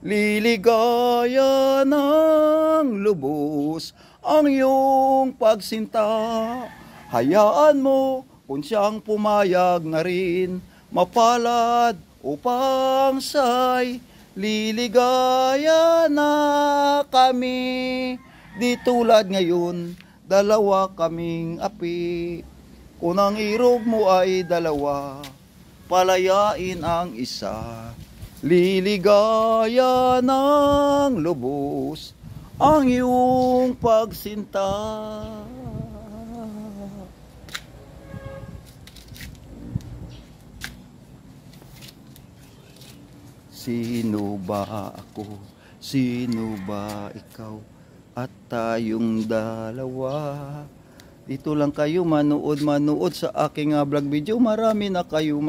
liligaya ng lubos ang iyong pagsinta. Hayaan mo kung siyang pumayag na rin, mapalad upang sa'y liligaya na kami. Di tulad ngayon, dalawa kaming api. Kung ang irog mo ay dalawa, palayain ang isa. Liligaya ng lubos ang iyong pagsinta. Sino ba ako? Sino ba ikaw? At tayong dalawa. Dito lang kayo manood sa aking vlog video. Marami na kayo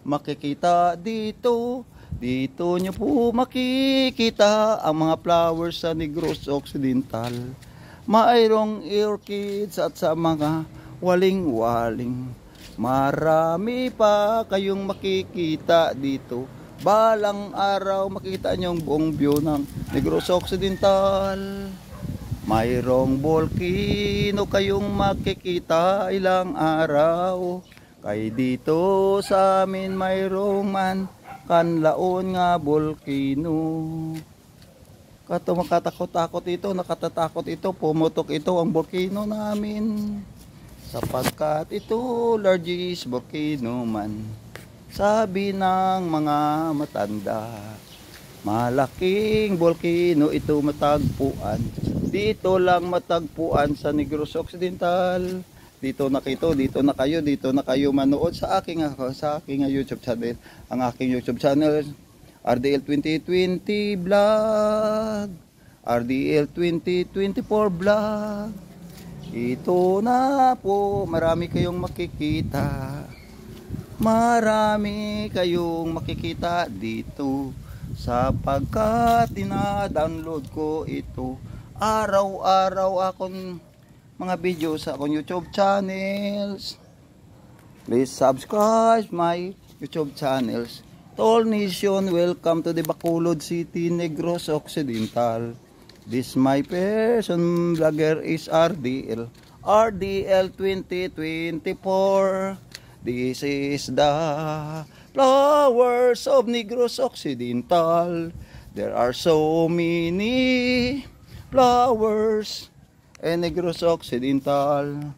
makikita dito. Dito nyo po makikita ang mga flowers sa Negros Occidental. Mayroong orchids at sa mga waling-waling. Marami pa kayong makikita dito. Balang araw makita nyo ang buong view ng Negros Occidental. Mayroong volcano kayong makikita ilang araw. Kay dito sa amin mayroong man kanlaon nga volcano. Kato makatakot-takot ito, nakatatakot ito, pumutok ito ang volcano namin. Sapagkat ito largest volcano man, sabi ng mga matanda. Malaking volcano ito matagpuan. Dito lang matagpuan sa Negros Occidental. Dito na kayo manood sa aking YouTube channel. Ang aking YouTube channel, RDL 2020 Vlog, RDL 2024 Vlog. Ito na po, marami kayong makikita. Marami kayong makikita dito. Sapagkat dina-download ko ito. Araw-araw akong mga video sa akong YouTube channels. Please subscribe my YouTube channels. To all nation, welcome to the Bacolod City, Negros Occidental. This my person vlogger is RDL 2024. This is the flowers of Negros Occidental. There are so many flowers in Negros Occidental.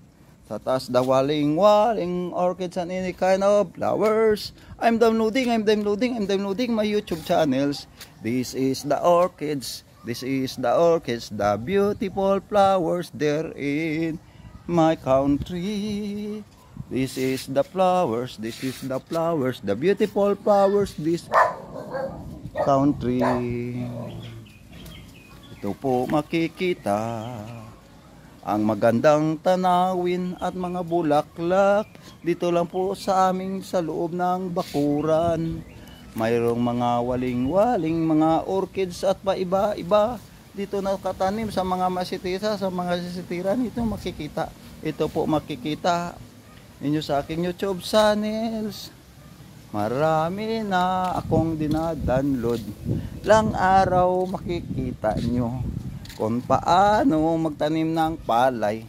Sa taas the waling-waling orchids and any kind of flowers. I'm downloading my YouTube channels. This is the orchids, the beautiful flowers there in my country. This is the flowers, the beautiful flowers this country. Ito po makikita ang magandang tanawin at mga bulaklak. Dito lang po sa aming sa loob ng bakuran. Mayroong mga waling-waling, mga orchids at paiba-iba. Dito nakatanim sa mga masitira, sa mga sisitiran. Ito makikita. Ito po makikita ninyo sa aking YouTube channels. Marami na akong dinadownload. Lang araw makikita nyo kung paano magtanim ng palay.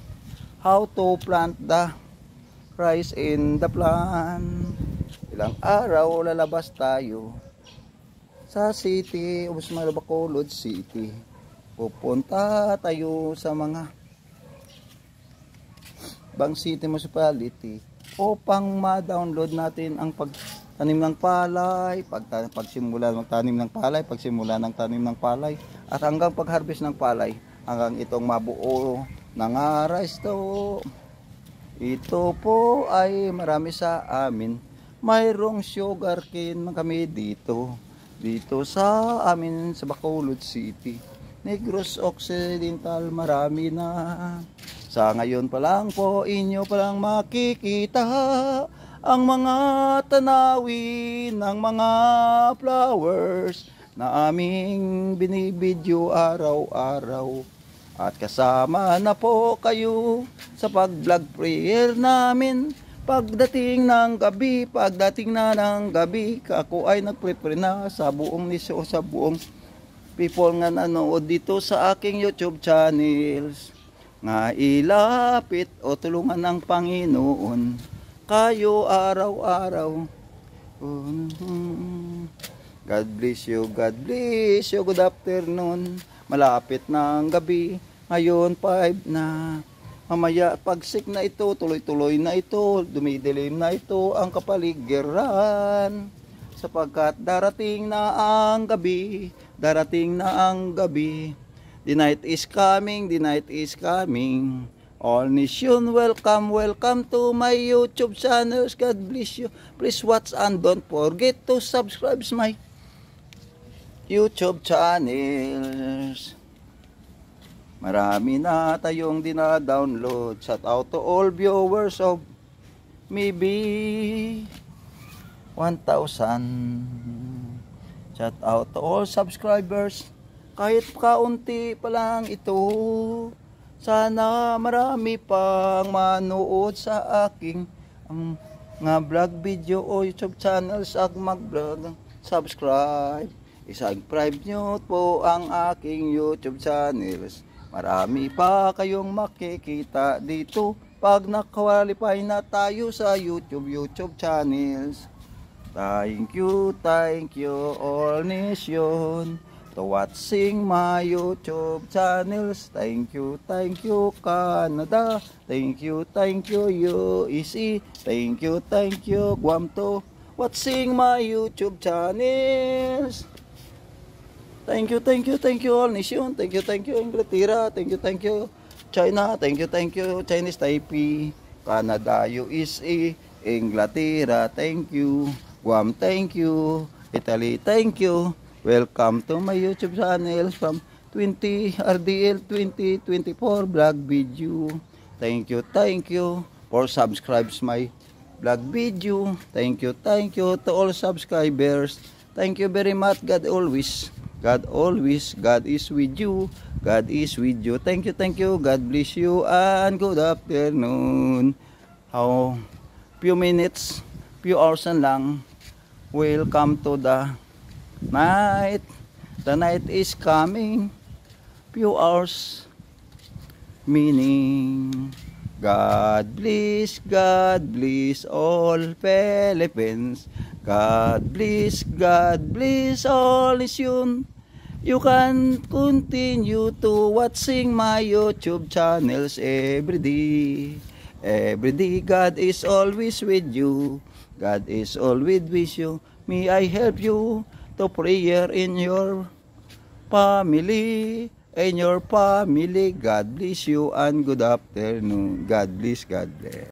How to plant the rice in the plant. Ilang araw lalabas tayo sa city, Bacolod City. Pupunta tayo sa mga Bang City Municipality upang ma-download natin ang pagtanim ng palay, pagsimula ng tanim ng palay, pagsimula ng tanim ng palay, at hanggang pag-harvest ng palay, hanggang itong mabuo ng rice to. Ito po ay marami sa amin. Mayroong sugarcane kami dito sa amin sa Bacolod City, Negros Occidental. Marami na. Sa ngayon pa lang po, inyo pa lang makikita ang mga tanawin ng mga flowers na aming binibidyo araw-araw. At kasama na po kayo sa pag-vlog prayer namin. Pagdating na ng gabi, ako ay nagpre-pray na sa buong nisyo, sa buong people nga nanood dito sa aking YouTube channels. Nga ilapit o tulungan ng Panginoon kayo araw-araw. God bless you, God bless you, good afternoon. Malapit ng gabi, ngayon 5 na. Mamaya pagsik na ito, tuloy-tuloy na ito, dumidilim na ito ang kapaligiran. Sapagkat darating na ang gabi, darating na ang gabi. The night is coming, the night is coming. All nation, welcome, welcome to my YouTube channels. God bless you. Please watch and don't forget to subscribe my YouTube channels. Marami na tayong dina-download. Shout out to all viewers of maybe 1,000. Shout out to all subscribers. Kahit kaunti pa lang ito. Sana marami pang manood sa aking nga vlog video o YouTube channels at mag-vlog. Subscribe. Isubscribe nyo po ang aking YouTube channels. Marami pa kayong makikita dito pag nakwalify na tayo sa YouTube channels. Thank you all nation to watching my YouTube channels. Thank you Canada. Thank you USA. Thank you Guam to watching my YouTube channels. Thank you all nation. Thank you Inglaterra. Thank you China. Thank you Chinese Taipei. Canada, USA, Inglaterra. Thank you Guam. Thank you Italy. Thank you. Welcome to my YouTube channel from RDL 2024 vlog video. Thank you for subscribes my vlog video. Thank you to all subscribers. Thank you very much. God always, God is with you. God is with you. Thank you. God bless you and good afternoon. How few minutes, few hours lang. Welcome to the night. The night is coming. Few hours. Meaning God bless all Philippines. God bless all nation. You can continue to watching my YouTube channels every day. Every day God is always with you. God is always with you. May I help you to prayer in your family. In your family. God bless you and good afternoon. God bless.